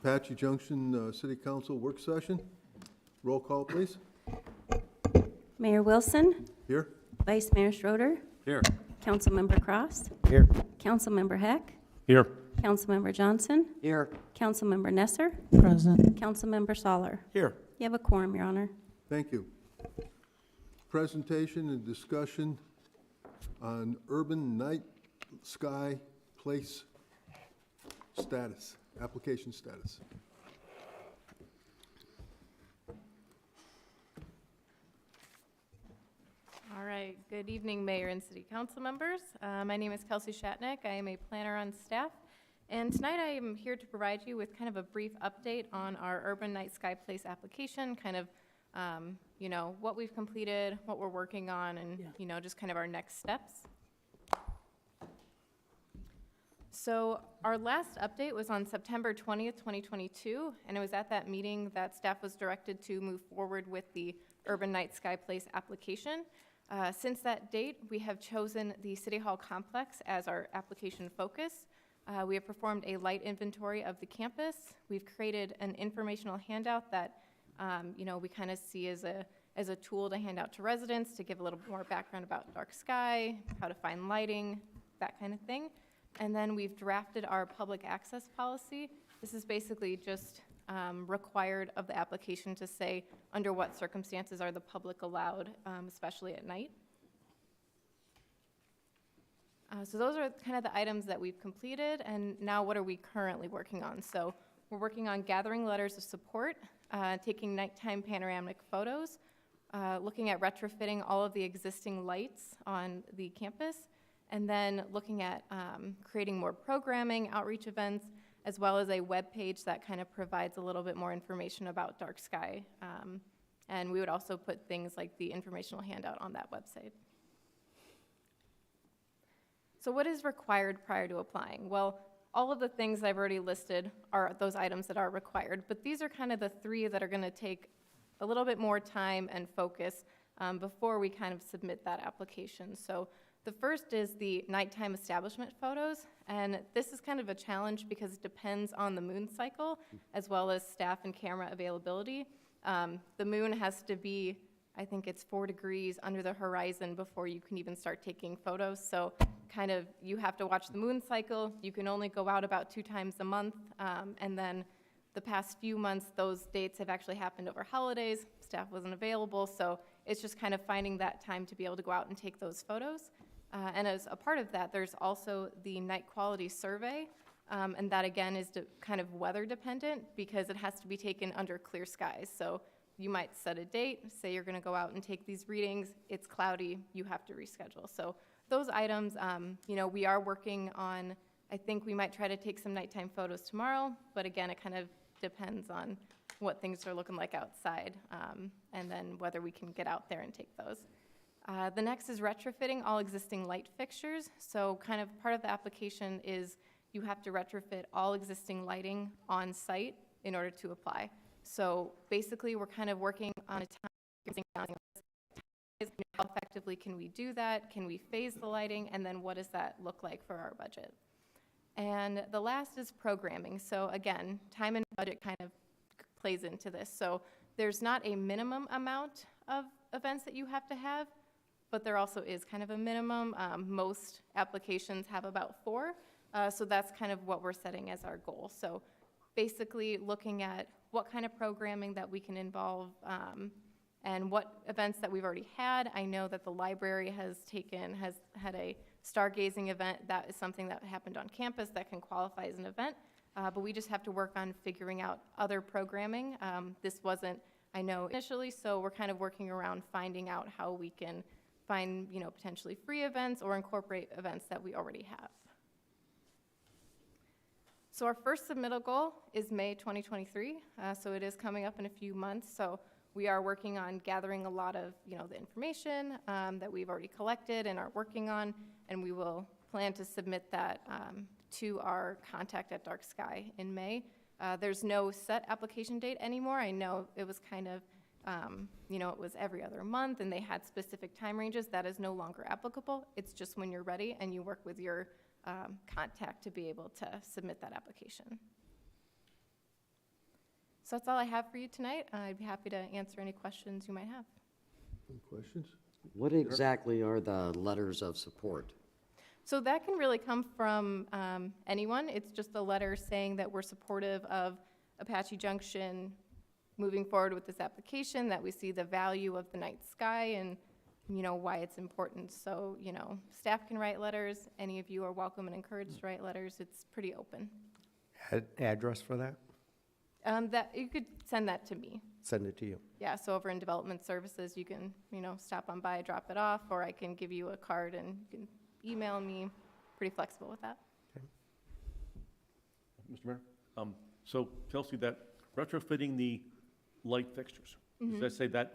Apache Junction City Council work session. Roll call, please. Mayor Wilson, Here. Vice Mayor Schroeder, Here. Councilmember Cross, Here. Councilmember Heck, Here. Councilmember Johnson, Here. Councilmember Nesser, Present. Councilmember Soller. Here. You have a quorum, Your Honor. Thank you. Presentation and discussion on urban night sky place status, application status. All right, good evening, Mayor and City Council members. My name is Kelsey Shatnick. I am a planner on staff. And tonight I am here to provide you with kind of a brief update on our Urban Night Sky Place application, kind of, what we've completed, what we're working on, and, just kind of our next steps. So our last update was on September 20th, 2022, and it was at that meeting that staff was directed to move forward with the Urban Night Sky Place application. Since that date, we have chosen the City Hall complex as our application focus. We have performed a light inventory of the campus. We've created an informational handout that, we kind of see as a tool to hand out to residents to give a little bit more background about dark sky, how to find lighting, that kind of thing. And then we've drafted our public access policy. This is basically just required of the application to say under what circumstances are the public allowed, especially at night. So those are kind of the items that we've completed, and now what are we currently working on? So we're working on gathering letters of support, taking nighttime panoramic photos, looking at retrofitting all of the existing lights on the campus, and then looking at creating more programming, outreach events, as well as a web page that kind of provides a little bit more information about dark sky. And we would also put things like the informational handout on that website. So what is required prior to applying? Well, all of the things I've already listed are those items that are required, but these are kind of the three that are gonna take a little bit more time and focus before we kind of submit that application. So the first is the nighttime establishment photos, and this is kind of a challenge because it depends on the moon cycle as well as staff and camera availability. The moon has to be, I think it's 4 degrees under the horizon before you can even start taking photos. So kind of you have to watch the moon cycle. You can only go out about 2 times a month, and then the past few months, those dates have actually happened over holidays. Staff wasn't available, so it's just kind of finding that time to be able to go out and take those photos. And as a part of that, there's also the night quality survey, and that again is kind of weather dependent because it has to be taken under clear skies. So you might set a date, say you're gonna go out and take these readings, it's cloudy, you have to reschedule. So those items, we are working on, I think we might try to take some nighttime photos tomorrow, but again, it kind of depends on what things are looking like outside, and then whether we can get out there and take those. The next is retrofitting all existing light fixtures. So kind of part of the application is you have to retrofit all existing lighting on site in order to apply. So basically we're kind of working on a time, how effectively can we do that? Can we phase the lighting? And then what does that look like for our budget? And the last is programming. So again, time and budget kind of plays into this. So there's not a minimum amount of events that you have to have, but there also is kind of a minimum. Most applications have about 4, so that's kind of what we're setting as our goal. So basically looking at what kind of programming that we can involve and what events that we've already had. I know that the library has had a stargazing event. That is something that happened on campus that can qualify as an event, but we just have to work on figuring out other programming. This wasn't, I know, initially, so we're kind of working around finding out how we can find, potentially free events or incorporate events that we already have. So our first submittal goal is May 2023, so it is coming up in a few months. So we are working on gathering a lot of, the information that we've already collected and are working on, and we will plan to submit that to our contact at Dark Sky in May. There's no set application date anymore. I know it was kind of it was every other month and they had specific time ranges. That is no longer applicable. It's just when you're ready and you work with your contact to be able to submit that application. So that's all I have for you tonight. I'd be happy to answer any questions you might have. Any questions? What exactly are the letters of support? So that can really come from anyone. It's just a letter saying that we're supportive of Apache Junction moving forward with this application, that we see the value of the night sky and, why it's important. So, staff can write letters. Any of you are welcome and encouraged to write letters. It's pretty open. Address for that? That you could send that to me. Send it to you. Yeah, so over in Development Services, you can, stop on by, drop it off, or I can give you a card and you can email me. Pretty flexible with that. Mr. Mayor, so Kelsey, that retrofitting the light fixtures, does that say that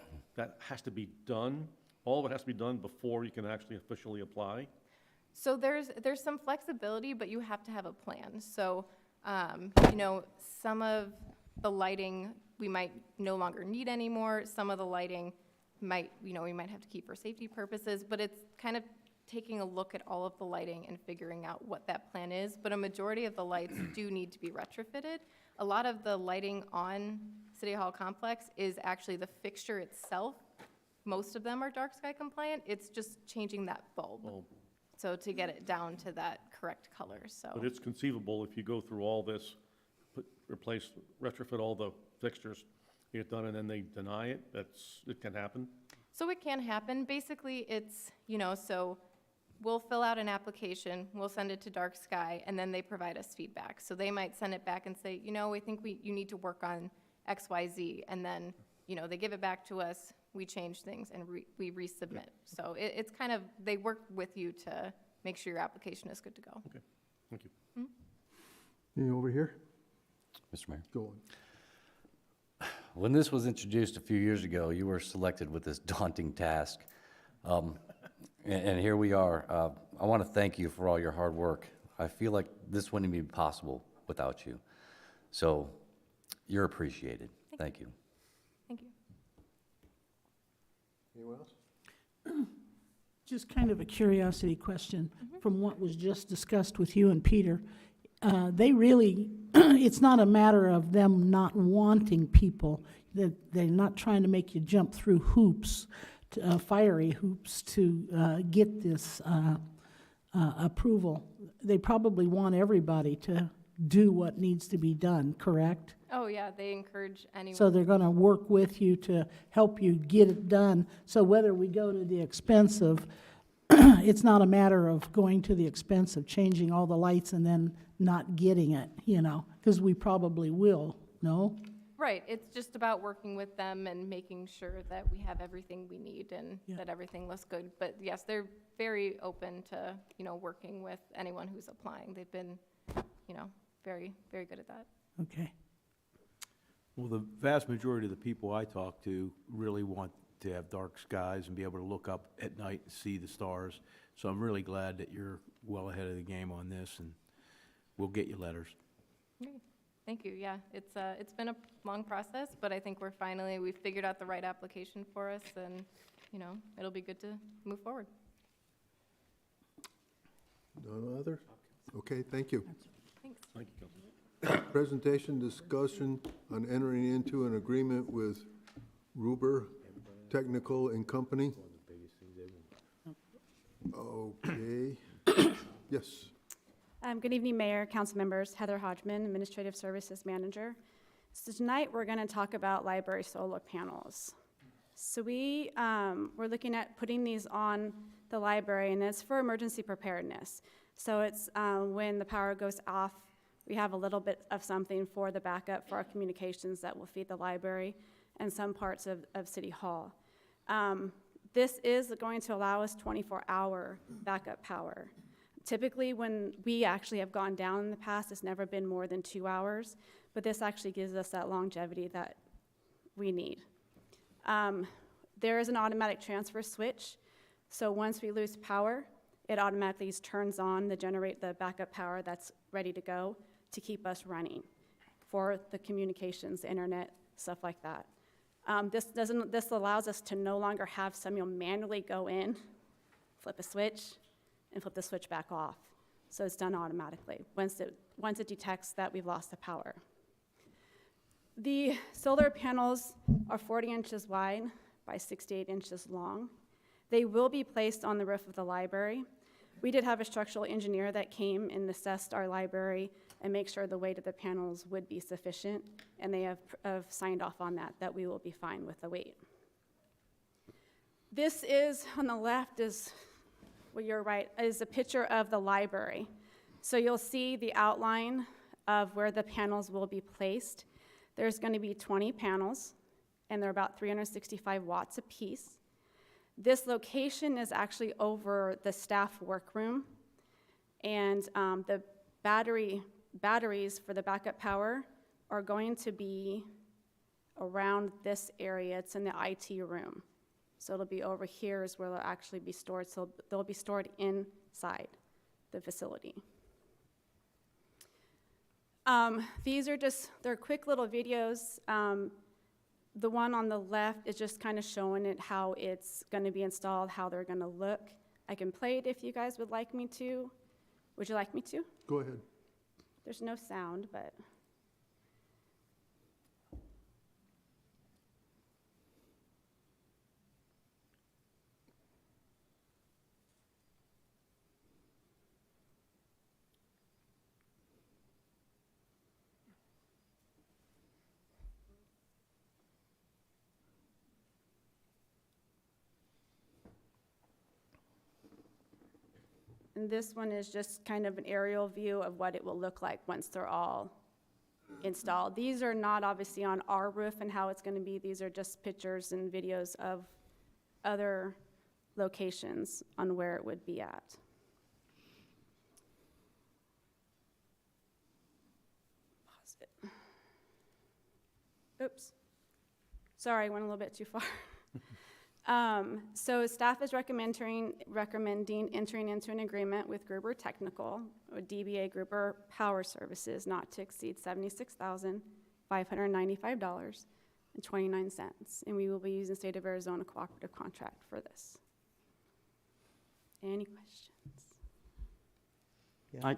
has to be done? All of it has to be done before you can actually officially apply? So there's some flexibility, but you have to have a plan. So, some of the lighting we might no longer need anymore. Some of the lighting might, we might have to keep for safety purposes, but it's kind of taking a look at all of the lighting and figuring out what that plan is. But a majority of the lights do need to be retrofitted. A lot of the lighting on City Hall complex is actually the fixture itself. Most of them are dark sky compliant. It's just changing that bulb. Well, So to get it down to that correct color, so. but it's conceivable if you go through all this, retrofit all the fixtures, get done, and then they deny it, it can happen? So it can happen. Basically, it's, so we'll fill out an application, we'll send it to Dark Sky, and then they provide us feedback. So they might send it back and say, I think you need to work on X, Y, Z, and then, they give it back to us, we change things, and we resubmit. So it's kind of, they work with you to make sure your application is good to go. Okay, thank you. Any over here? Mr. Mayor, Go on. when this was introduced a few years ago, you were selected with this daunting task. And here we are. I want to thank you for all your hard work. I feel like this wouldn't be possible without you. So you're appreciated. Thank you. Thank you. Anyone else? Just kind of a curiosity question from what was just discussed with you and Peter. They really, it's not a matter of them not wanting people, that they're not trying to make you jump through hoops, fiery hoops to get this approval. They probably want everybody to do what needs to be done, correct? Oh, yeah, they encourage anyone. So they're gonna work with you to help you get it done. So whether we go to the expense of, it's not a matter of going to the expense of changing all the lights and then not getting it, because we probably will, no? Right, it's just about working with them and making sure that we have everything we need and Yeah. that everything looks good. But yes, they're very open to, working with anyone who's applying. They've been, very, very good at that. Okay. Well, the vast majority of the people I talk to really want to have dark skies and be able to look up at night and see the stars. So I'm really glad that you're well ahead of the game on this, and we'll get you letters. Okay. Thank you, yeah. It's been a long process, but I think we've figured out the right application for us, and, it'll be good to move forward. None other? Okay, thank you. Thanks. Thank you, Kelsey. Presentation, discussion on entering into an agreement with Ruber Technical and Company. Okay, yes. Good evening, Mayor, council members. Heather Hodgman, Administrative Services Manager. So tonight, we're going to talk about library solar panels. So we're looking at putting these on the library, and it's for emergency preparedness. So it's when the power goes off, we have a little bit of something for the backup for our communications that will feed the library and some parts of City Hall. This is going to allow us 24-hour backup power. Typically, when we actually have gone down in the past, it's never been more than 2 hours, but this actually gives us that longevity that we need. There is an automatic transfer switch, so once we lose power, it automatically turns on the backup power that's ready to go to keep us running for the communications, the internet, stuff like that. This allows us to no longer have someone manually go in, flip a switch, and flip the switch back off. So it's done automatically once it detects that we've lost the power. The solar panels are 40 inches wide by 68 inches long. They will be placed on the roof of the library. We did have a structural engineer that came and assessed our library and make sure the weight of the panels would be sufficient, and they have signed off on that we will be fine with the weight. This is, on the left is, well, you're right, is a picture of the library. So you'll see the outline of where the panels will be placed. There's going to be 20 panels, and they're about 365 watts apiece. This location is actually over the staff workroom, and the batteries for the backup power are going to be around this area. It's in the IT room. So it'll be over here is where they'll actually be stored. So they'll be stored inside the facility. These are just, they're quick little videos. The one on the left is just kind of showing it how it's going to be installed, how they're going to look. I can play it if you guys would like me to. Would you like me to? Go ahead. There's no sound, but. And this one is just kind of an aerial view of what it will look like once they're all installed. These are not obviously on our roof and how it's going to be. These are just pictures and videos of other locations on where it would be at. Pause it. Oops. Sorry, I went a little bit too far. So staff is recommending entering into an agreement with Gruber Technical, or DBA Gruber Power Services, not to exceed $76,595.29, and we will be using State of Arizona cooperative contract for this. Any questions? I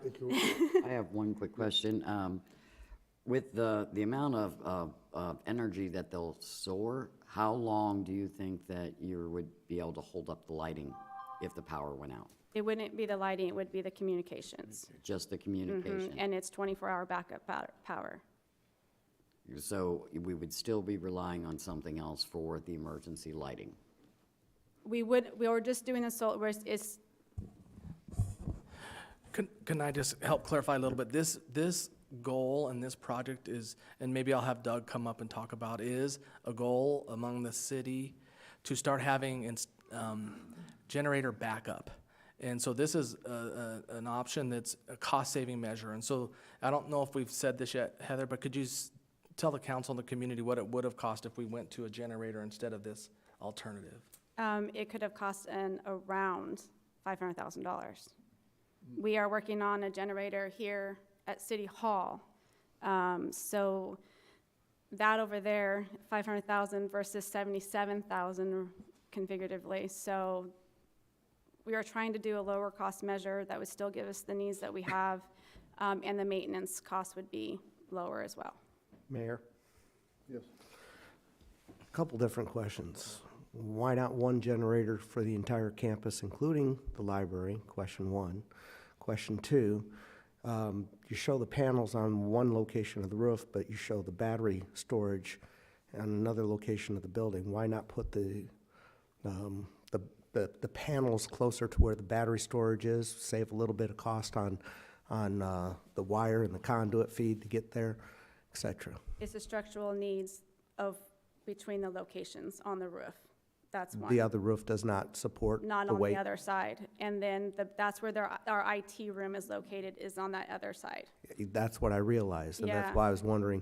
have one quick question. With the amount of energy that they'll store, how long do you think that you would be able to hold up the lighting if the power went out? It wouldn't be the lighting, it would be the communications. Just the communication? And it's 24-hour backup power. So we would still be relying on something else for the emergency lighting? We were just doing the solar, it's. Can I just help clarify a little bit? This goal and this project is, and maybe I'll have Doug come up and talk about, is a goal among the city to start having generator backup. And so this is an option that's a cost-saving measure. And so I don't know if we've said this yet, Heather, but could you tell the council and the community what it would have cost if we went to a generator instead of this alternative? It could have cost around $500,000. We are working on a generator here at City Hall. So that over there, $500,000 versus $77,000 configuratively. So we are trying to do a lower cost measure that would still give us the needs that we have, and the maintenance cost would be lower as well. Mayor, Yes. a couple different questions. Why not one generator for the entire campus, including the library? Question one. Question two, you show the panels on one location of the roof, but you show the battery storage on another location of the building. Why not put the panels closer to where the battery storage is, save a little bit of cost on the wire and the conduit feed to get there, et cetera? It's the structural needs of between the locations on the roof. That's one. The other roof does not support Not the on weight? the other side. And then that's where our IT room is located, is on that other side. That's what I realized, and Yeah. that's why I was wondering,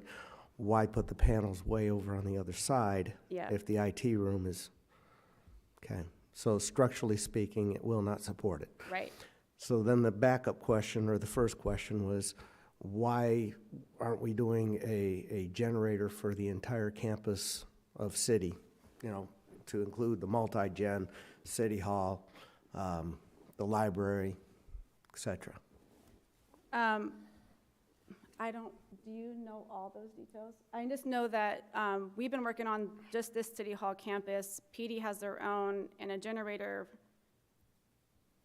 why put the panels way over on the other side? Yeah. If the IT room is, okay. So structurally speaking, it will not support it. Right. So then the backup question, or the first question, was why aren't we doing a generator for the entire campus of city? You know, to include the multi-gen, City Hall, the library, et cetera. I do you know all those details? I just know that we've been working on just this City Hall campus. PD has their own, and a generator,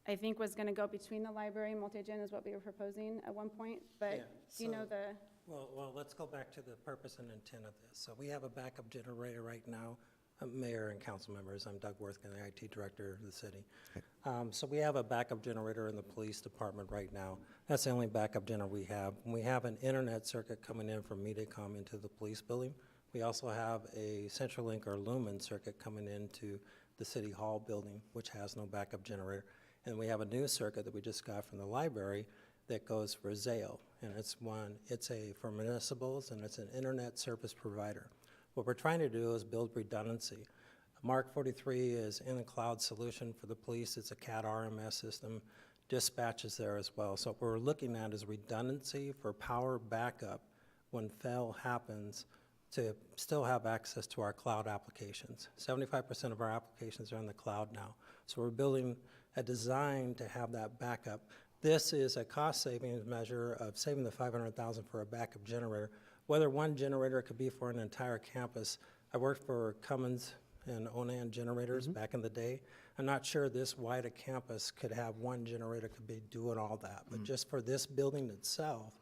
I think, was gonna go between the library and multi-gen is what we were proposing at one point, Yeah, but do you know so- the? Well, let's go back to the purpose and intent of this. So we have a backup generator right now. Mayor and council members, I'm Doug Worthington, the IT director of the city. So we have a backup generator in the police department right now. That's the only backup generator we have. We have an internet circuit coming in from MediaCom into the police building. We also have a CenturyLink or Lumen circuit coming into the city hall building, which has no backup generator. And we have a new circuit that we just got from the library that goes for Zayo. And for municipals, and it's an internet service provider. What we're trying to do is build redundancy. Mark 43 is in a cloud solution for the police. It's a CAD RMS system. Dispatch is there as well. So what we're looking at is redundancy for power backup when fail happens to still have access to our cloud applications. 75% of our applications are in the cloud now. So we're building a design to have that backup. This is a cost savings measure of saving the $500,000 for a backup generator. Whether one generator could be for an entire campus. I worked for Cummins and Onan generators back in the day. I'm not sure this wide a campus could have one generator could be doing all that. But just for this building itself,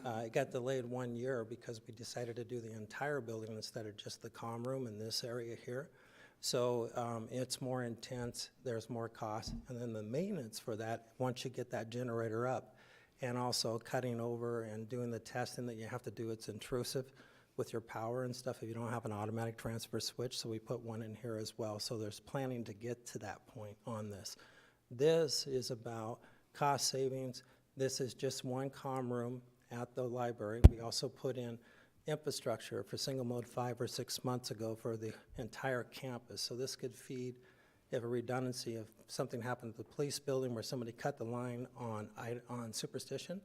it got delayed 1 year because we decided to do the entire building instead of just the comm room in this area here. So it's more intense, there's more cost, and then the maintenance for that, once you get that generator up, and also cutting over and doing the testing that you have to do, it's intrusive with your power and stuff if you don't have an automatic transfer switch, so we put one in here as well. So there's planning to get to that point on this. This is about cost savings. This is just one comm room at the library. We also put in infrastructure for single mode 5 or 6 months ago for the entire campus. So this could feed, if a redundancy, if something happened at the police building where somebody cut the line on Superstition,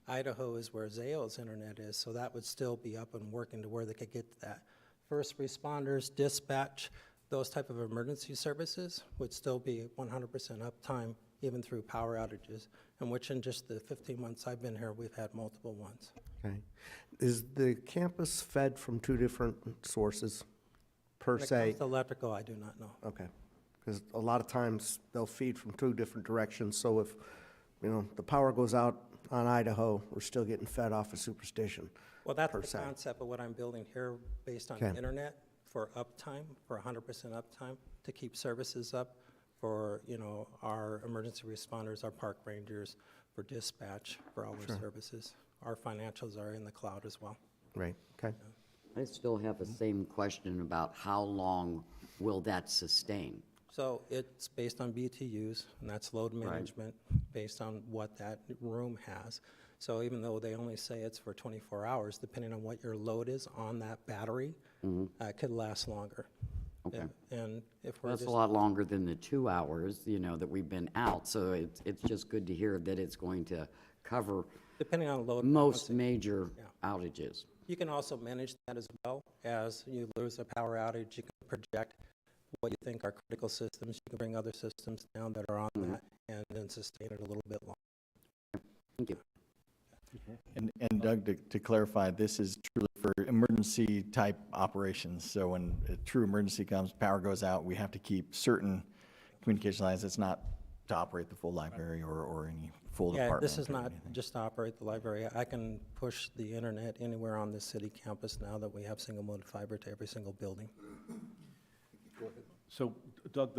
Idaho is where Zayo's internet is, so that would still be up and working to where they could get to that. First responders, dispatch, those type of emergency services would still be 100% uptime even through power outages, and which in just the 15 months I've been here, we've had multiple ones. Okay. Is the campus fed from two different sources per When it se? comes to electrical, I do not know. Okay. Because a lot of times they'll feed from two different directions, so if, the power goes out on Idaho, we're still getting fed off of Superstition. Well, that's per the se. concept of what I'm building here based on Okay. the internet for uptime, for 100% uptime, to keep services up for, our emergency responders, our park rangers, for dispatch, for all their services. Our financials are in the cloud as well. Right, okay. I still have the same question about how long will that sustain? So it's based on BTUs, and that's load management, based on what that room has. So even though they only say it's for 24 hours, depending on what your load is on that battery, it could last longer. Okay. And if we're That's just, a lot longer than the 2 hours, that we've been out, so it's just good to hear that it's going to cover depending on load most balancing. major outages. You can also manage that as well. As you lose a power outage, you can project what you think are critical systems. You can bring other systems down that are on that and then sustain it a little bit longer. Thank you. And Doug, to clarify, this is truly for emergency type operations. So when a true emergency comes, power goes out, we have to keep certain communication lines. It's not to operate the full library or any full department. Yeah, this is or not anything. just to operate the library. I can push the internet anywhere on the city campus now that we have single mode fiber to every single building. So Doug,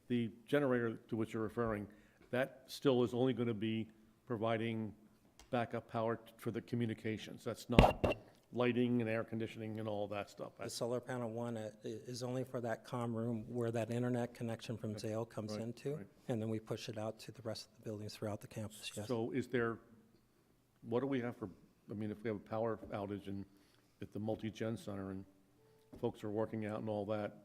the generator to which you're referring, that still is only going to be providing backup power for the communications. That's not lighting and air conditioning and all that stuff. The solar panel one is only for that comm room where that internet connection from Zayo comes right, into, right. and then we push it out to the rest of the buildings throughout the campus, yes. So what do we have for, if we have a power outage at the multi-gen center and folks are working out and all that,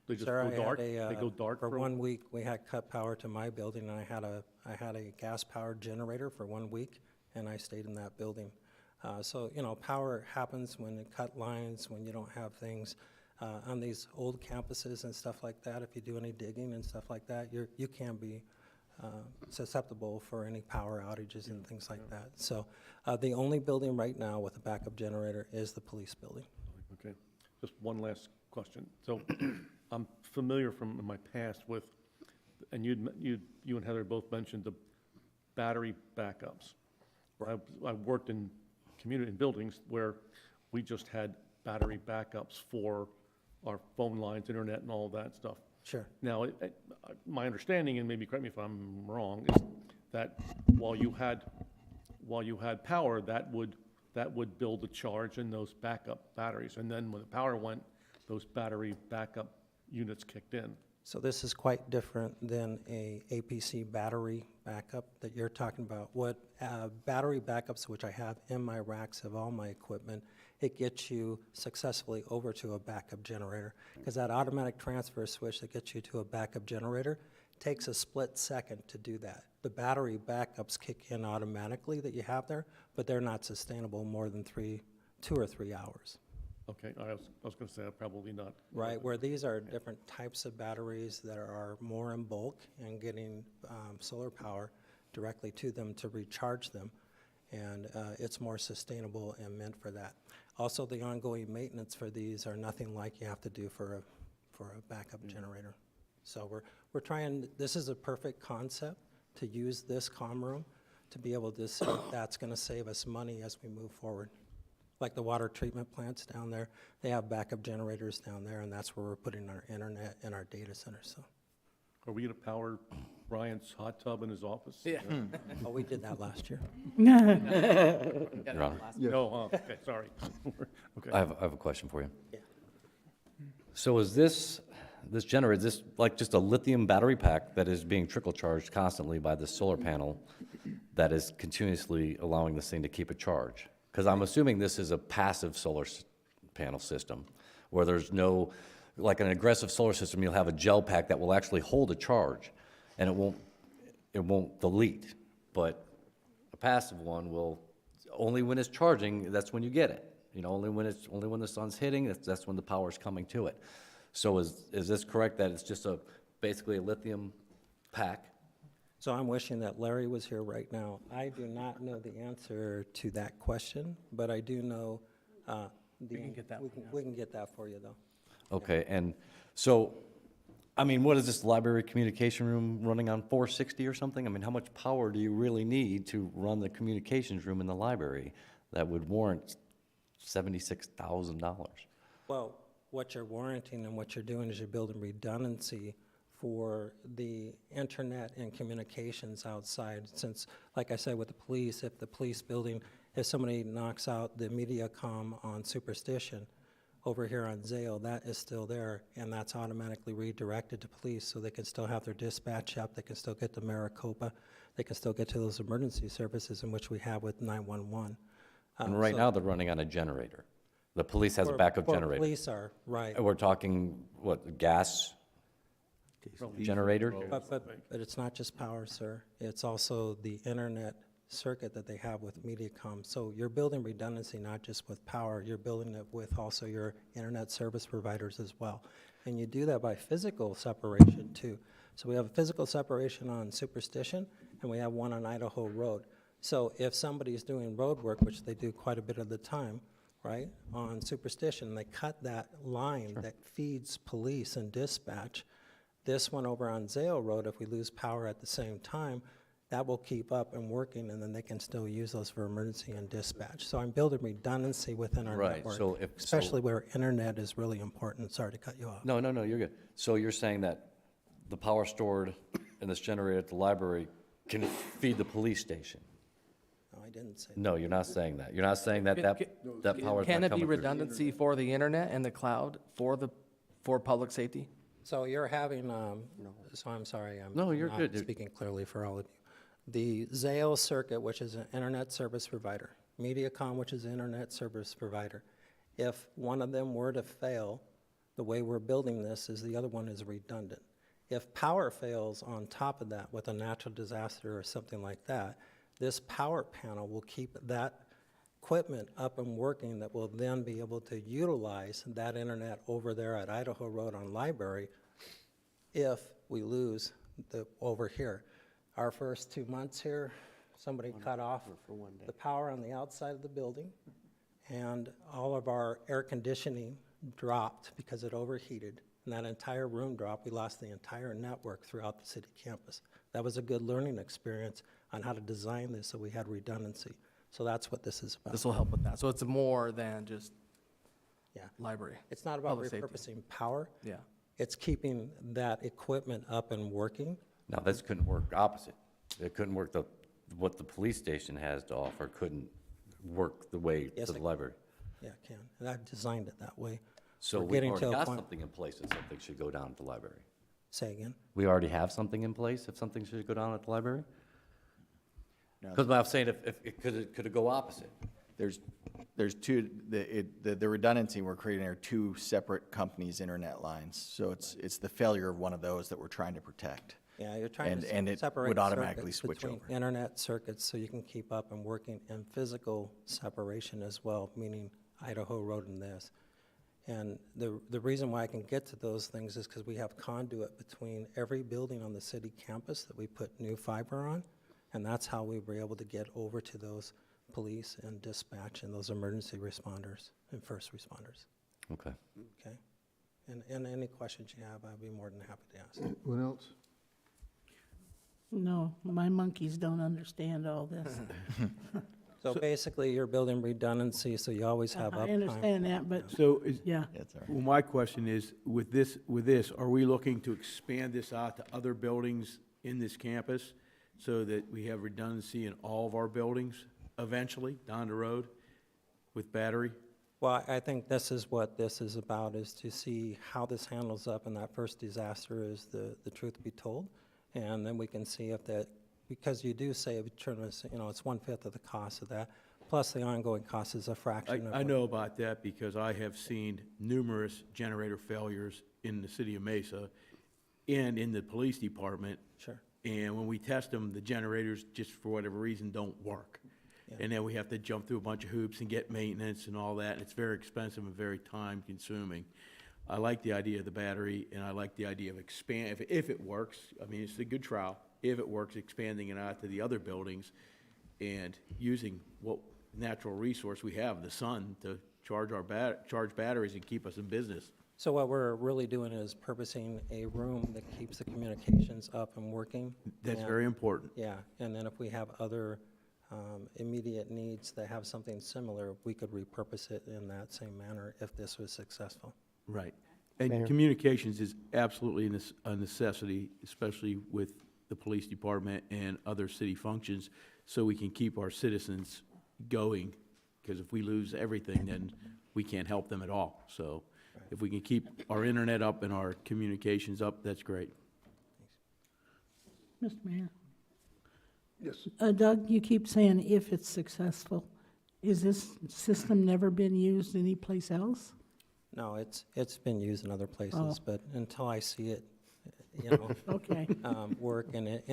they just Sir, go I dark? had They go dark for 1 week, we had cut power to my building, and I had a gas-powered generator for 1 week, and I stayed in that building. So, power happens when you cut lines, when you don't have things. On these old campuses and stuff like that, if you do any digging and stuff like that, you can be susceptible for any power outages and things like that. So the only building right now with a backup generator is the police building. Okay, just one last question. So I'm familiar from my past with, and you and Heather both mentioned the battery backups. I worked in community, in buildings where we just had battery backups for our phone lines, internet, and all of that stuff. Sure. Now, my understanding, and maybe correct me if I'm wrong, is that while you had power, that would build a charge in those backup batteries, and then when the power went, those battery backup units kicked in. So this is quite different than a APC battery backup that you're talking about. What battery backups, which I have in my racks of all my equipment, it gets you successfully over to a backup generator. Because that automatic transfer switch that gets you to a backup generator takes a split second to do that. The battery backups kick in automatically that you have there, but they're not sustainable more than 2 or 3 hours. Okay, I was going to say probably not. Right, where these are different types of batteries that are more in bulk and getting solar power directly to them to recharge them. And it's more sustainable and meant for that. Also, the ongoing maintenance for these are nothing like you have to do for a backup generator. So we're trying, this is a perfect concept to use this comm room to be able to see if that's going to save us money as we move forward. Like the water treatment plants down there, they have backup generators down there, and that's where we're putting our internet and our data center, so. Are we going to power Brian's hot tub in his office? Yeah. Oh, we did that last year. Your Honor, No, okay, sorry. Okay. I have a question for you. Yeah. So is this generator, is this like just a lithium battery pack that is being trickle charged constantly by the solar panel that is continuously allowing this thing to keep a charge? Because I'm assuming this is a passive solar panel system where there's no, like an aggressive solar system, you'll have a gel pack that will actually hold a charge and it won't delete. But a passive one will, only when it's charging, that's when you get it. You know, only when the sun's hitting, that's when the power's coming to it. So is this correct that it's just basically a lithium pack? So I'm wishing that Larry was here right now. I do not know the answer to that question, but I do know we can get that. We can get that for you, though. Okay, and so, I mean, what is this library communication room running on 460 or something? I mean, how much power do you really need to run the communications room in the library that would warrant $76,000? Well, what you're warranting and what you're doing is you're building redundancy for the internet and communications outside. Since, like I said, with the police, if the police building, if somebody knocks out the MediaCom on Superstition, over here on Zale, that is still there, and that's automatically redirected to police, so they can still have their dispatch up, they can still get to Maricopa, they can still get to those emergency services in which we have with 911. And right now, they're running on a generator. The police has a backup generator. Police are, right. And we're talking, what, gas generator? But it's not just power, sir. It's also the internet circuit that they have with MediaCom. So you're building redundancy not just with power, you're building it with also your internet service providers as well. And you do that by physical separation too. So we have a physical separation on Superstition, and we have one on Idaho Road. So if somebody's doing road work, which they do quite a bit of the time, right, on Superstition, they cut that line that feeds police and dispatch. This one over on Zale Road, if we lose power at the same time, that will keep up and working, and then they can still use those for emergency and dispatch. So I'm building redundancy within our Right, network, so especially where internet is really important. Sorry to cut you off. No, you're good. So you're saying that the power stored in this generator at the library can feed the police station? No, I didn't say that. No, you're not saying that. You're not saying that that power is Can not it be coming through. redundancy for the internet and the cloud for public safety? So you're having, so I'm sorry, No, you're not good. speaking clearly for all of you. The Zale circuit, which is an internet service provider, MediaCom, which is an internet service provider, if one of them were to fail, the way we're building this is the other one is redundant. If power fails on top of that with a natural disaster or something like that, this power panel will keep that equipment up and working that will then be able to utilize that internet over there at Idaho Road on Library if we lose over here. our first 2 months here, somebody cut off the power on the outside of the building, and all of our air conditioning dropped because it overheated. And that entire room dropped. We lost the entire network throughout the city campus. That was a good learning experience on how to design this so we had redundancy. So that's what this is about. This will help with that. So it's more than just Yeah. library. It's not about Public safety. repurposing power. Yeah. It's keeping that equipment up and working. Now, this couldn't work opposite. It couldn't work what the police station has to offer couldn't work the way Yes, to the it- library. Yeah, it can. And I've designed it that way. So We're we've getting already to a got point- something in place if something should go down at the library. Say again? We already have something in place if something should go down at the library? No. Because I'm saying if it could go opposite. There's two, the redundancy we're creating are two separate companies' internet lines. So it's the failure of one of those that we're trying to protect. Yeah, you're trying to And it separate would automatically circuits switch between over. internet circuits so you can keep up and working in physical separation as well, meaning Idaho Road and this. And the reason why I can get to those things is because we have conduit between every building on the city campus that we put new fiber on, and that's how we were able to get over to those police and dispatch and those emergency responders and first responders, Okay. okay? And any questions you have, I'd be more than happy to ask. Anyone else? No, my monkeys don't understand all this. So basically, you're building redundancy, so you always have uptime. I understand that, but, So is, yeah. That's all right. well, my question is, with this, are we looking to expand this out to other buildings in this campus so that we have redundancy in all of our buildings eventually down the road with battery? Well, I think this is what this is about, is to see how this handles up in that first disaster is the truth be told. And then we can see if that, because you do save, it's 1/5 of the cost of that, plus the ongoing cost is a fraction of. I know about that because I have seen numerous generator failures in the city of Mesa and in the police department. Sure. And when we test them, the generators, just for whatever reason, don't work. Yeah. And then we have to jump through a bunch of hoops and get maintenance and all that, and it's very expensive and very time-consuming. I like the idea of the battery, and I like the idea of if it works, I mean, it's a good trial, if it works, expanding it out to the other buildings and using what natural resource we have, the sun, to charge charge batteries and keep us in business. So what we're really doing is purposing a room that keeps the communications up and working. That's and- very important. Yeah, and then if we have other immediate needs that have something similar, we could repurpose it in that same manner if this was successful. Right. And Mayor? communications is absolutely a necessity, especially with the police department and other city functions, so we can keep our citizens going. Because if we lose everything, then we can't help them at all. So if we can keep our internet up and our communications up, that's great. Mr. Mayor. Yes. Doug, you keep saying if it's successful. Is this system never been used anyplace else? No, it's been used in other places, Oh. but until I see it, Okay. work and that's,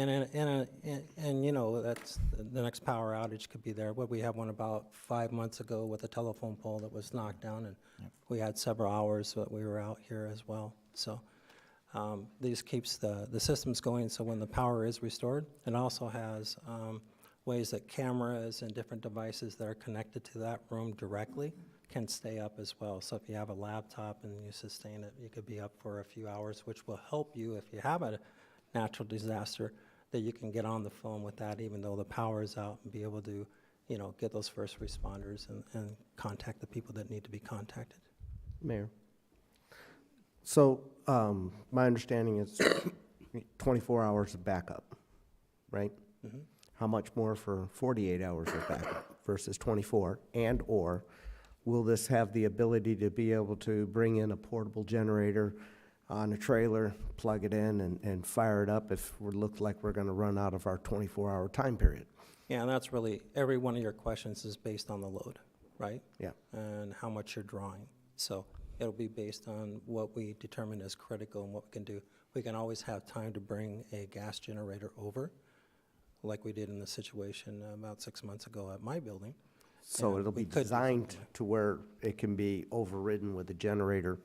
the next power outage could be there. But we had one about 5 months ago with a telephone pole that was knocked down, and we had several hours that we were out here as well. So this keeps the systems going, so when the power is restored, it also has ways that cameras and different devices that are connected to that room directly can stay up as well. So if you have a laptop and you sustain it, you could be up for a few hours, which will help you if you have a natural disaster, that you can get on the phone with that even though the power is out and be able to, get those first responders and contact the people that need to be contacted. Mayor. So, my understanding is 24 hours of backup, right? Mhm. How much more for 48 hours of backup versus 24? And/or will this have the ability to be able to bring in a portable generator on a trailer, plug it in, and fire it up if it looks like we're going to run out of our 24-hour time period? Yeah, and that's really, every one of your questions is based on the load, right? Yeah. And how much you're drawing. So it'll be based on what we determine as critical and what we can do. We can always have time to bring a gas generator over, like we did in the situation about 6 months ago at my building. So Yeah, it'll we be could do designed something. to where it can be overridden with a generator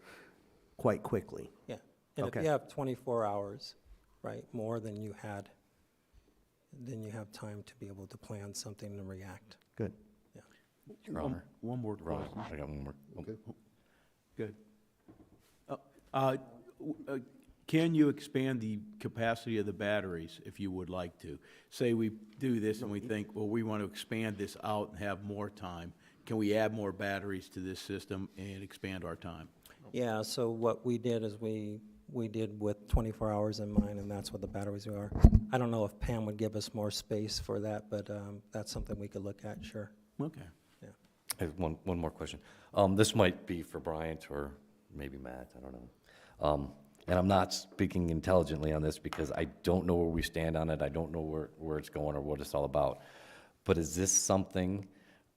quite quickly. Yeah, and if Okay. you have 24 hours, right, more than you had then you have time to be able to plan something and react. Good. Your Honor. One more Ron, question. I got one more. Okay. Good. Can you expand the capacity of the batteries if you would like to? Say we do this and we think, well, we want to expand this out and have more time. Can we add more batteries to this system and expand our time? Yeah, so what we did is we did with 24 hours in mind, and that's what the batteries are. I don't know if Pam would give us more space for that, but that's something we could look at, sure. Okay. Yeah. I have one more question. This might be for Bryant or maybe Matt, I don't know. And I'm not speaking intelligently on this because I don't know where we stand on it. I don't know where it's going or what it's all about. But is this something,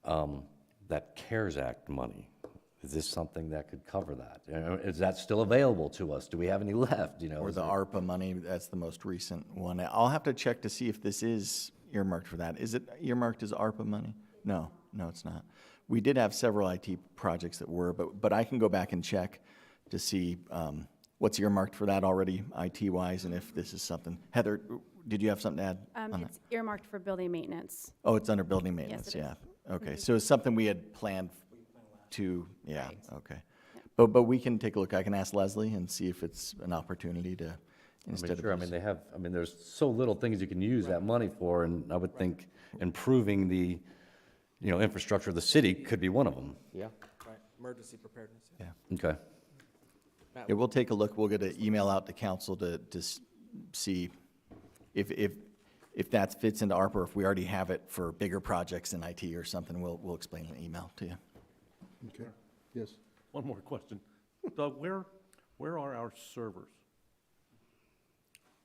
that CARES Act money, is this something that could cover that? Is that still available to us? Do we have any left, you know? Or is the there- ARPA money, that's the most recent one. I'll have to check to see if this is earmarked for that. Is it earmarked as ARPA money? No, it's not. We did have several IT projects that were, but I can go back and check to see what's earmarked for that already, IT-wise, and if this is something. Heather, did you have something to add on that? It's earmarked for building maintenance. Oh, it's under building maintenance, it is. yeah. Okay, so it's something we had planned to, yeah, Right. okay. But we can take a look. I can ask Leslie and see if it's an opportunity to, instead of. Sure, there's so little things you can use that money for, and I would think improving the, infrastructure of the city could be one of them. Yeah. Right, emergency preparedness. Yeah. Okay. Yeah, we'll take a look. We'll get an email out to council to see if that fits into ARPA, or if we already have it for bigger projects in IT or something. We'll explain in an email to you. Okay, yes. One more question. Doug, where are our servers?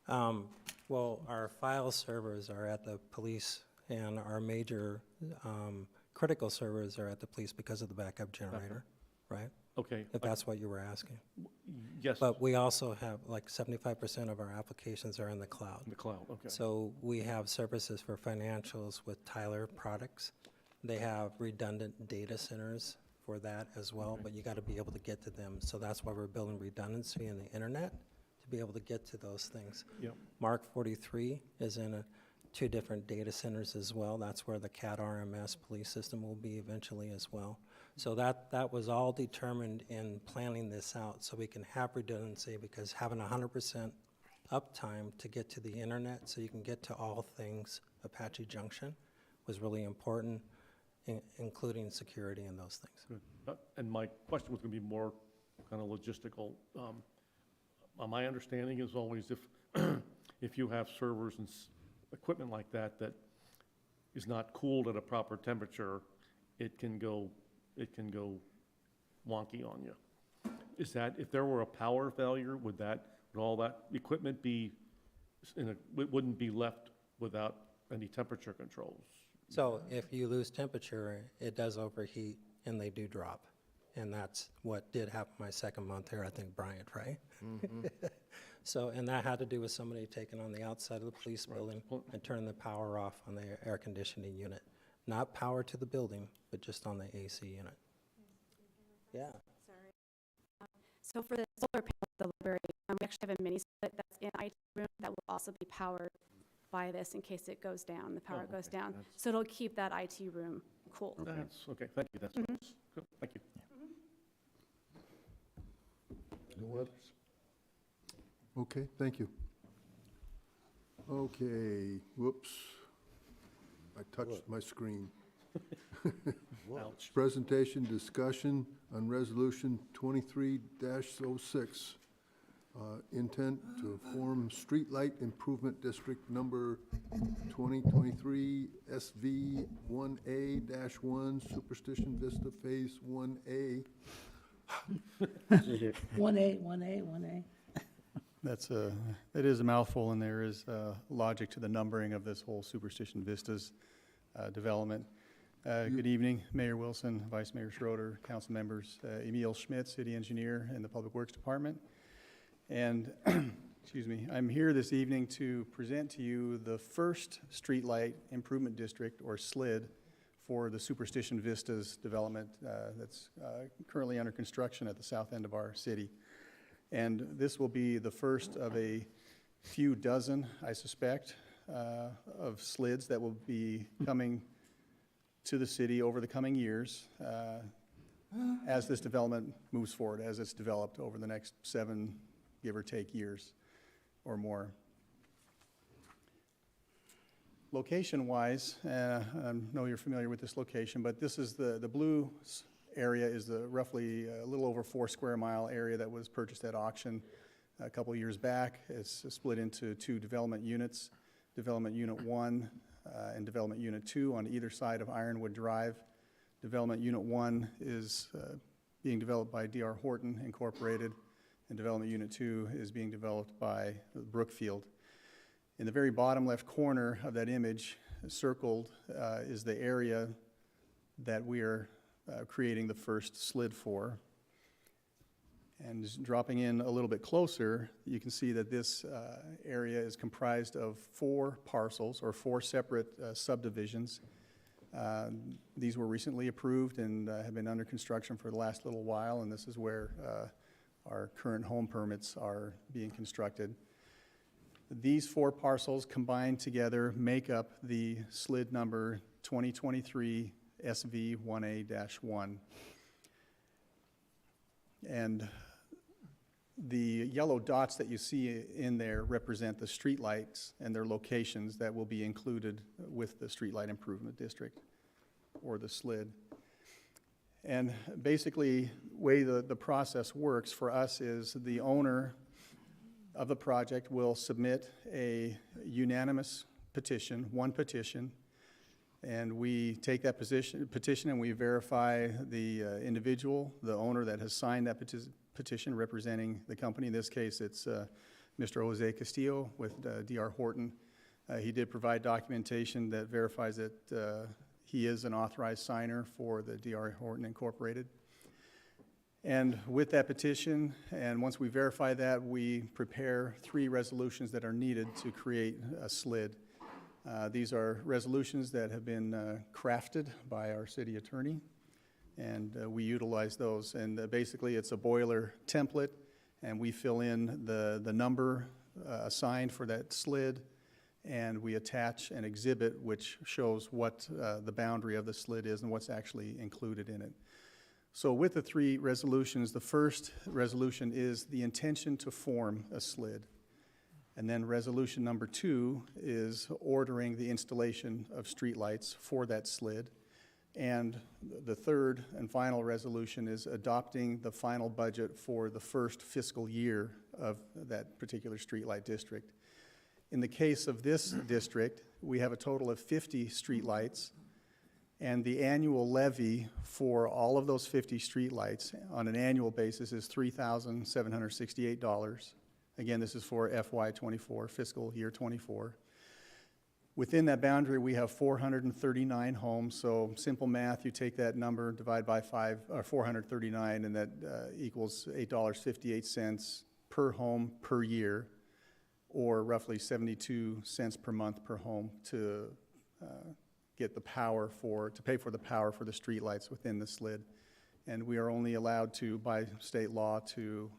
Well, our file servers are at the police, and our major critical servers are at the police because of the backup generator, right? Okay. If that's what you were asking. Yes, But we also have, like, 75% of our applications are in the cloud. in the cloud, okay. So we have services for financials with Tyler Products. They have redundant data centers for that as well, but you got to be able to get to them. So that's why we're building redundancy in the internet, to be able to get to those things. Yep. Mark 43 is in 2 different data centers as well. That's where the CAT RMS police system will be eventually as well. So that was all determined in planning this out, so we can have redundancy, because having 100% uptime to get to the internet so you can get to all things Apache Junction was really important, including security and those things. Good. And my question was going to be more kind of logistical. My understanding is always if you have servers and equipment like that is not cooled at a proper temperature, it can go wonky on you. Is that, if there were a power failure, would all that equipment it wouldn't be left without any temperature controls? So if you lose temperature, it does overheat and they do drop. And that's what did happen my second month here, I think, Bryant, right? So, and that had to do with somebody taking on the outside of the police building and turning the power off on the air conditioning unit. Not power to the building, but just on the AC unit. Yeah. So for the solar panel at the library, we actually have a mini split that's in IT room that will also be powered by this in case it goes down, the power goes down. So it'll keep that IT room cool. That's, okay, thank you, that's, good, thank you. No others? Okay, thank you. Okay, whoops. I touched my screen. Ouch. Presentation, discussion on Resolution 23-06. Intent to form Streetlight Improvement District Number 2023 SV1A-1 Superstition Vista Phase 1A. 1A. It is a mouthful, and there is logic to the numbering of this whole Superstition Vistas development. Good evening, Mayor Wilson, Vice Mayor Schroeder, council members, Emil Schmidt, City Engineer in the Public Works Department. And, excuse me, I'm here this evening to present to you the first Streetlight Improvement District, or SLID, for the Superstition Vistas development that's currently under construction at the south end of our city. And this will be the first of a few dozen, I suspect, of slids that will be coming to the city over the coming years as this development moves forward, as it's developed over the next 7, give or take, years or more. Location-wise, I know you're familiar with this location, but this is the blue area is the roughly a little over 4 square mile area that was purchased at auction a couple years back. It's split into 2 development units, Development Unit 1 and Development Unit 2 on either side of Ironwood Drive. Development Unit 1 is being developed by D.R. Horton Incorporated, and Development Unit 2 is being developed by Brookfield. In the very bottom left corner of that image, circled, is the area that we are creating the first slid for. And just dropping in a little bit closer, you can see that this area is comprised of 4 parcels or 4 separate subdivisions. These were recently approved and have been under construction for the last little while, and this is where our current home permits are being constructed. These 4 parcels combined together make up the slid number 2023 SV1A-1. And the yellow dots that you see in there represent the streetlights and their locations that will be included with the Streetlight Improvement District, or the SLID. And basically, the way the process works for us is the owner of the project will submit a unanimous petition, one petition, and we take that petition and we verify the individual, the owner that has signed that petition representing the company. In this case, it's Mr. Jose Castillo with D.R. Horton. He did provide documentation that verifies that he is an authorized signer for the D.R. Horton Incorporated. And with that petition, and once we verify that, we prepare 3 resolutions that are needed to create a SLID. These are resolutions that have been crafted by our city attorney, and we utilize those. And basically, it's a boiler template, and we fill in the number assigned for that SLID, and we attach an exhibit which shows what the boundary of the SLID is and what's actually included in it. So with the 3 resolutions, the first resolution is the intention to form a SLID. And then resolution number 2 is ordering the installation of streetlights for that SLID. And the third and final resolution is adopting the final budget for the first fiscal year of that particular streetlight district. In the case of this district, we have a total of 50 streetlights, and the annual levy for all of those 50 streetlights on an annual basis is $3,768. Again, this is for FY24, fiscal year 24. Within that boundary, we have 439 homes, so simple math, you take that number, divide by 5, or 439, and that equals $8.58 per home per year, or roughly 72 cents per month per home to get the power to pay for the power for the streetlights within the SLID. And we are only allowed to, by state law, to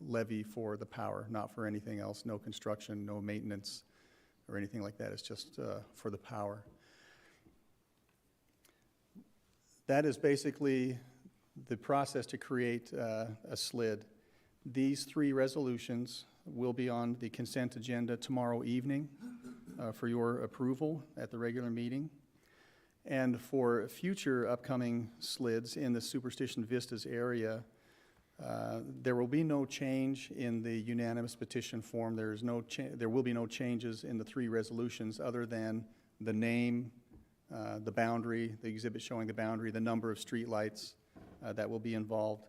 levy for the power, not for anything else, no construction, no maintenance, or anything like that. It's just for the power. That is basically the process to create a SLID. These 3 resolutions will be on the consent agenda tomorrow evening for your approval at the regular meeting. And for future upcoming SLIDs in the Superstition Vistas area, there will be no change in the unanimous petition form. There will be no changes in the 3 resolutions other than the name, the boundary, the exhibit showing the boundary, the number of streetlights that will be involved.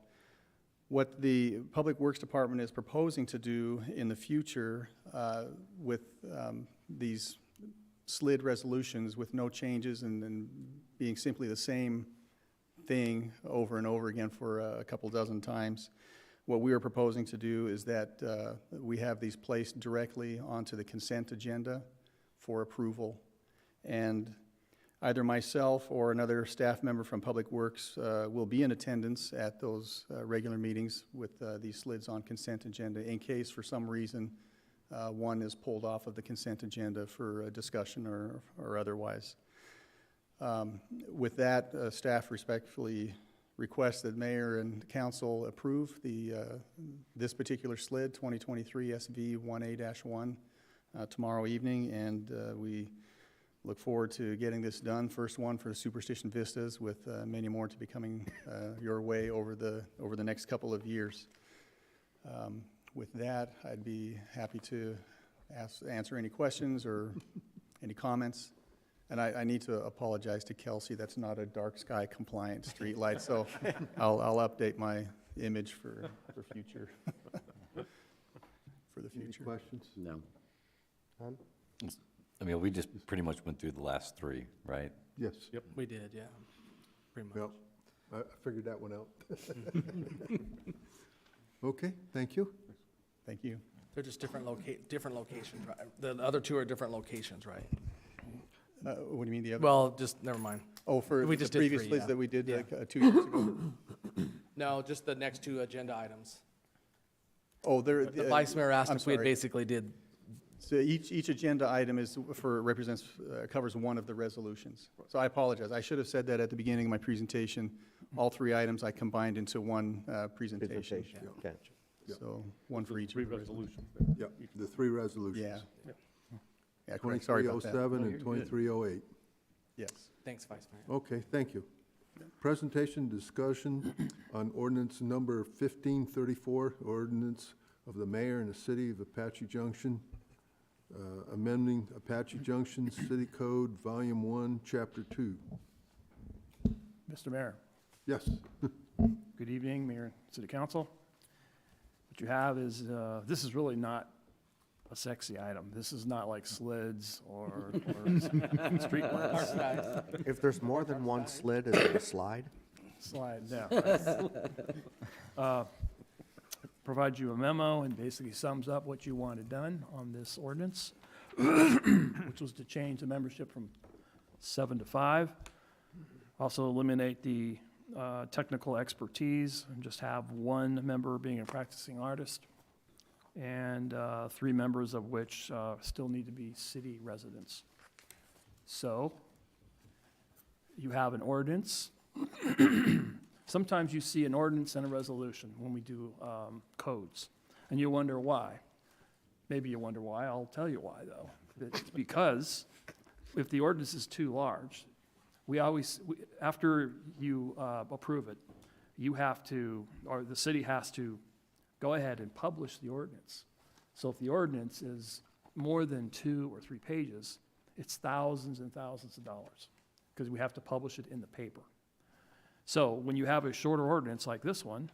What the Public Works Department is proposing to do in the future with these SLID resolutions with no changes and being simply the same thing over and over again for a couple dozen times, what we are proposing to do is that we have these placed directly onto the consent agenda for approval. And either myself or another staff member from Public Works will be in attendance at those regular meetings with these SLIDs on consent agenda in case for some reason One is pulled off of the consent agenda for discussion or otherwise. With that, staff respectfully request that mayor and council approve this particular SLID 2023 SV 1A-1 tomorrow evening, and we look forward to getting this done. First one for Superstition Vistas, with many more to be coming your way over the next couple of years. With that, I'd be happy to answer any questions or any comments. And I need to apologize to Kelsey, that's not a dark sky compliant street light, so I'll update my image for future, for the Any future. questions? No. None? I mean, we just pretty much went through the last three, right? Yes. Yep. We did, yeah, pretty much. Well, I figured that one out. Okay, thank you. Thank you. They're just different locations, right? The other two are different locations, right? What do you mean the other? Well, just, never mind. Oh, for we the just did previous three, lists yeah. that we did Yeah. like 2 years ago? No, just the next two agenda items. Oh, there. The vice mayor asked I'm if we had sorry. basically did, So each agenda item is covers one of the resolutions. So I apologize. I should have said that at the beginning of my presentation. All 3 items I combined into one presentation. Okay. So one for each. Three of the resolutions. resolutions. Yep, the 3 resolutions. Yeah. Yeah, correct. Sorry about that. 2307 and 2308. Yes. thanks, Vice Mayor. Okay, thank you. Presentation, discussion on ordinance number 1534, ordinance of the mayor and the city of Apache Junction, amending Apache Junction City Code, Volume 1, Chapter 2. Mr. Mayor, Yes. good evening, Mayor and City Council. What you have is, this is really not a sexy item. This is not like slids or street lights. If there's more than one slid, is it a slide? Slide, yeah. Provide you a memo and basically sums up what you wanted done on this ordinance, which was to change the membership from 7 to 5. Also eliminate the technical expertise and just have one member being a practicing artist, and 3 members of which still need to be city residents. So you have an ordinance. Sometimes you see an ordinance and a resolution when we do codes, and you wonder why. Maybe you wonder why. I'll tell you why, though. It's because if the ordinance is too large, after you approve it, you have to, or the city has to go ahead and publish the ordinance. So if the ordinance is more than 2 or 3 pages, it's thousands and thousands of dollars, because we have to publish it in the paper. So when you have a shorter ordinance like this one,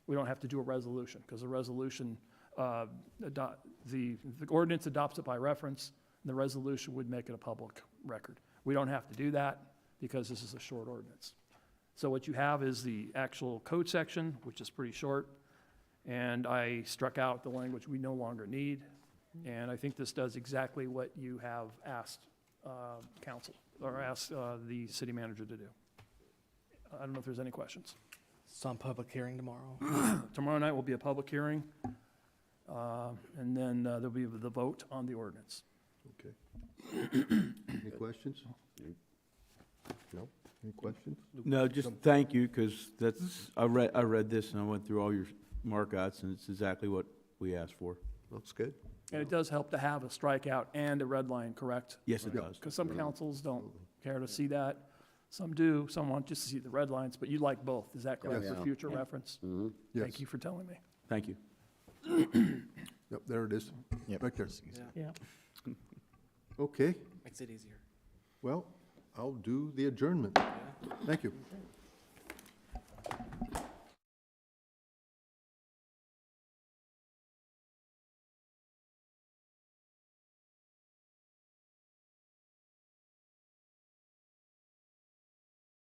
we don't have to do a resolution, because the resolution, the ordinance adopts it by reference, and the resolution would make it a public record. We don't have to do that because this is a short ordinance. So what you have is the actual code section, which is pretty short, and I struck out the language we no longer need, and I think this does exactly what you have asked council, or asked the city manager to do. I don't know if there's any questions. It's on public hearing tomorrow. Tomorrow night will be a public hearing, and then there'll be the vote on the ordinance. Okay. Any questions? No? Any questions? No, just thank you, because that's, I read this and I went through all your markouts, and it's exactly what we asked for. Looks good. And it does help to have a strikeout and a red line, correct? Yes, it does. Because some councils don't care to see that. Some do, some want just to see the red lines, but you like both. Is that correct Yes. for future reference? Yes. Thank you for telling me. Thank you. Yep, there it is. Yep. Right there. Yeah. Okay, Makes it easier. well, I'll do the adjournment. Thank you.